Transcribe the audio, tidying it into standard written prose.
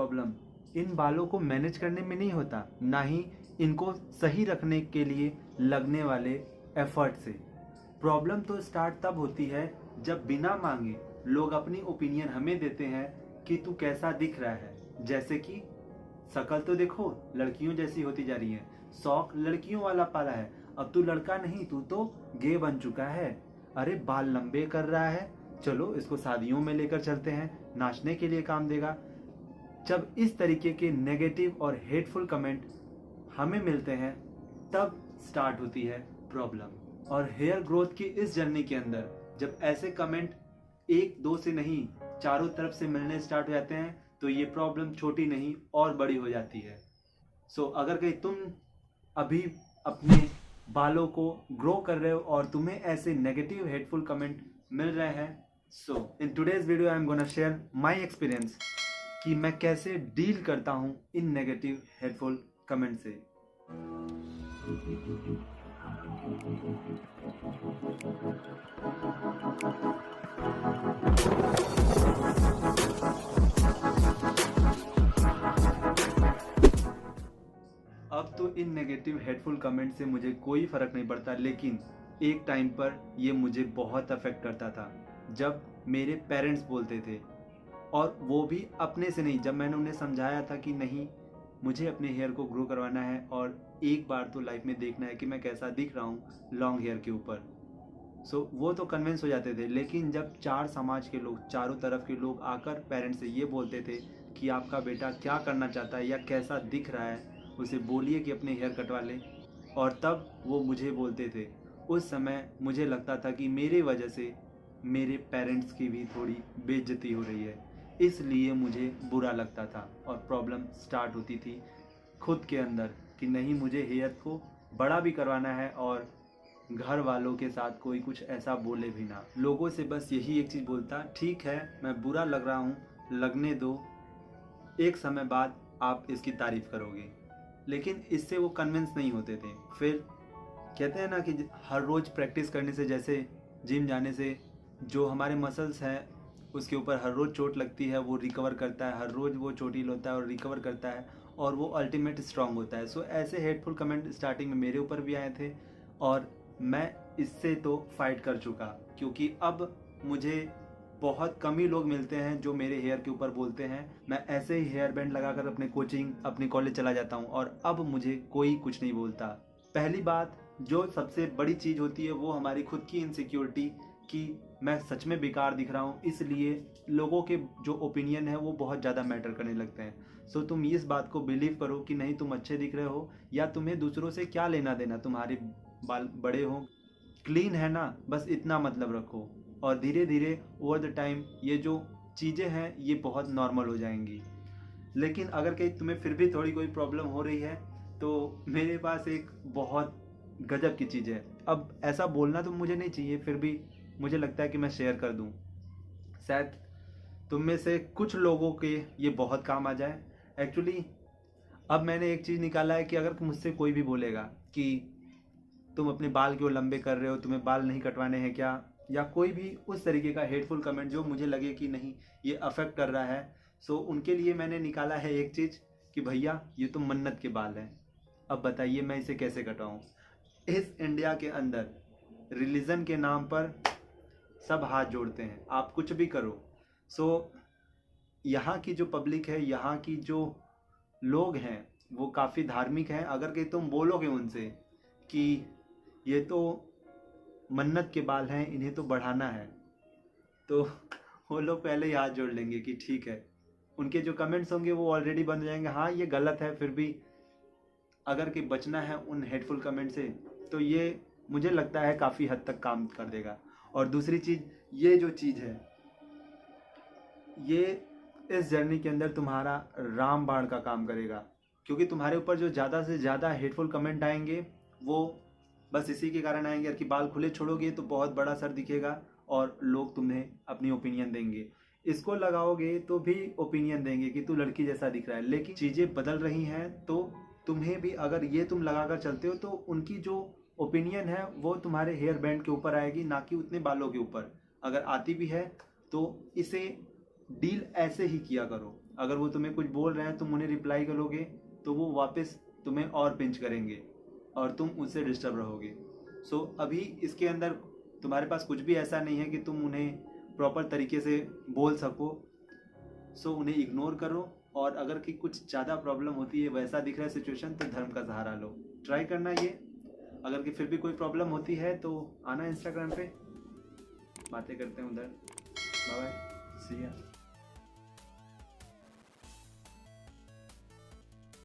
Problem in बालों को manage करने में नहीं होता, ना ही इनको सही रखने के लिए लगने वाले एफर्ट से। प्रॉब्लम तो स्टार्ट तब होती है जब बिना मांगे लोग अपनी ओपिनियन हमें देते हैं कि तू कैसा दिख रहा है। जैसे कि शक्ल तो देखो लड़कियों जैसी होती जा रही है, शौक लड़कियों वाला पाला है, अब तू लड़का नहीं तू तो गे बन चुका है। अरे बाल लंबे कर रहा है, चलो इसको शादियों में लेकर चलते हैं, नाचने के लिए काम देगा। जब इस तरीके के नेगेटिव और हेटफुल कमेंट हमें मिलते हैं तब स्टार्ट होती है प्रॉब्लम। और हेयर ग्रोथ की इस जर्नी के अंदर जब ऐसे कमेंट एक दो से नहीं चारों तरफ से मिलने स्टार्ट हो जाते हैं तो ये प्रॉब्लम छोटी नहीं और बड़ी हो जाती है। सो अगर कहीं तुम अभी अपने बालों को ग्रो कर रहे हो और तुम्हें ऐसे नेगेटिव हेटफुल कमेंट मिल रहे हैं, so in today's video I am gonna share my experience कि मैं कैसे डील करता हूँ इन नेगेटिव हेटफुल कमेंट से। अब तो इन नेगेटिव हेटफुल कमेंट से मुझे कोई फ़र्क नहीं पड़ता, लेकिन एक टाइम पर ये मुझे बहुत अफेक्ट करता था जब मेरे पेरेंट्स बोलते थे, और वो भी अपने से नहीं। जब मैंने उन्हें समझाया था कि नहीं मुझे अपने हेयर को ग्रो करवाना है और एक बार तो लाइफ में देखना है कि मैं कैसा दिख रहा हूँ लॉन्ग हेयर के ऊपर, सो वो तो कन्विंस हो जाते थे। लेकिन जब चार समाज के लोग, चारों तरफ के लोग आकर पेरेंट्स से ये बोलते थे कि आपका बेटा क्या करना चाहता है या कैसा दिख रहा है, उसे बोलिए कि अपने हेयर कटवा ले, और तब वो मुझे बोलते थे, उस समय मुझे लगता था कि मेरे वजह से मेरे पेरेंट्स की भी थोड़ी बेइज्जती हो रही है, इसलिए मुझे बुरा लगता था। और प्रॉब्लम स्टार्ट होती थी खुद के अंदर कि नहीं मुझे हेयर को बड़ा भी करवाना है और घर वालों के साथ कोई कुछ ऐसा बोले भी ना। लोगों से बस यही एक चीज़ बोलता, ठीक है मैं बुरा लग रहा हूँ, लगने दो, एक समय बाद आप इसकी तारीफ़ करोगे। लेकिन इससे वो कन्विंस नहीं होते थे। फिर कहते हैं ना कि हर रोज़ प्रैक्टिस करने से, जैसे जिम जाने से जो हमारे मसल्स हैं उसके ऊपर हर रोज़ चोट लगती है, वो रिकवर करता है, हर रोज़ वो चोटिल होता है और रिकवर करता है और वो अल्टीमेट स्ट्रांग होता है। सो ऐसे हेटफुल कमेंट स्टार्टिंग में मेरे ऊपर भी आए थे और मैं इससे तो फाइट कर चुका, क्योंकि अब मुझे बहुत कम ही लोग मिलते हैं जो मेरे हेयर के ऊपर बोलते हैं। मैं ऐसे ही हेयर बैंड लगाकर अपने कोचिंग, अपनी कॉलेज चला जाता हूँ और अब मुझे कोई कुछ नहीं बोलता। पहली बात जो सबसे बड़ी चीज़ होती है वो हमारी खुद की इनसिक्योरिटी कि मैं सच में बेकार दिख रहा हूँ, इसलिए लोगों के जो ओपिनियन है वो बहुत ज़्यादा मैटर करने लगते हैं। सो तुम इस बात को बिलीव करो कि नहीं तुम अच्छे दिख रहे हो या तुम्हें दूसरों से क्या लेना देना, तुम्हारे बाल बड़े हो, क्लीन है ना, बस इतना मतलब रखो। और धीरे धीरे ओवर द टाइम ये जो चीज़ें हैं ये बहुत नॉर्मल हो जाएंगी। लेकिन अगर कहीं तुम्हें फिर भी थोड़ी कोई प्रॉब्लम हो रही है तो मेरे पास एक बहुत गजब की चीज़ है। अब ऐसा बोलना तो मुझे नहीं चाहिए, फिर भी मुझे लगता है कि मैं शेयर कर दूं, शायद तुम में से कुछ लोगों के ये बहुत काम आ जाए। एक्चुअली अब मैंने एक चीज़ निकाला है कि अगर मुझसे कोई भी बोलेगा कि तुम अपने बाल क्यों लंबे कर रहे हो, तुम्हें बाल नहीं कटवाने हैं क्या, या कोई भी उस तरीके का हेटफुल कमेंट जो मुझे लगे कि नहीं ये अफेक्ट कर रहा है, सो उनके लिए मैंने निकाला है एक चीज़ कि भैया ये तो मन्नत के बाल हैं, अब बताइए मैं इसे कैसे कटवाऊँ। इस इंडिया के अंदर रिलीजन के नाम पर सब हाथ जोड़ते हैं, आप कुछ भी करो। सो यहाँ की जो पब्लिक है, यहाँ की जो लोग हैं वो काफ़ी धार्मिक हैं। अगर कि तुम बोलोगे उनसे कि ये तो मन्नत के बाल हैं, इन्हें तो बढ़ाना है, तो वो लोग पहले ही हाथ जोड़ लेंगे कि ठीक है। उनके जो कमेंट्स होंगे वो ऑलरेडी बन जाएंगे, हाँ ये गलत है, फिर भी अगर कि बचना है उन हेटफुल कमेंट से तो ये मुझे लगता है काफ़ी हद तक काम कर देगा। और दूसरी चीज़, ये जो चीज़ है ये इस जर्नी के अंदर तुम्हारा रामबाण का काम करेगा, क्योंकि तुम्हारे ऊपर जो ज़्यादा से ज़्यादा हेटफुल कमेंट आएंगे वो बस इसी के कारण आएंगे कि बाल खुले छोड़ोगे तो बहुत बड़ा सर दिखेगा और लोग तुम्हें अपनी ओपिनियन देंगे, इसको लगाओगे तो भी ओपिनियन देंगे कि तू लड़की जैसा दिख रहा है। लेकिन चीज़ें बदल रही हैं तो तुम्हें भी अगर ये तुम लगाकर चलते हो तो उनकी जो ओपिनियन है वो तुम्हारे हेयर बैंड के ऊपर आएगी, ना कि उतने बालों के ऊपर। अगर आती भी है तो इसे डील ऐसे ही किया करो अगर वो तुम्हें कुछ बोल रहे हैं, तुम उन्हें रिप्लाई करोगे तो वो वापस तुम्हें और पिंच करेंगे और तुम उससे डिस्टर्ब रहोगे। सो अभी इसके अंदर तुम्हारे पास कुछ भी ऐसा नहीं है कि तुम उन्हें प्रॉपर तरीके से बोल सको। सो उन्हें इग्नोर करो, और अगर कि कुछ ज़्यादा प्रॉब्लम होती है, वैसा दिख रहा है सिचुएशन, तो धर्म का सहारा लो। ट्राई करना ये। अगर कि फिर भी कोई प्रॉब्लम होती है तो आना इंस्टाग्राम पे, बातें करते हैं उधर। बाय बाय, सी या।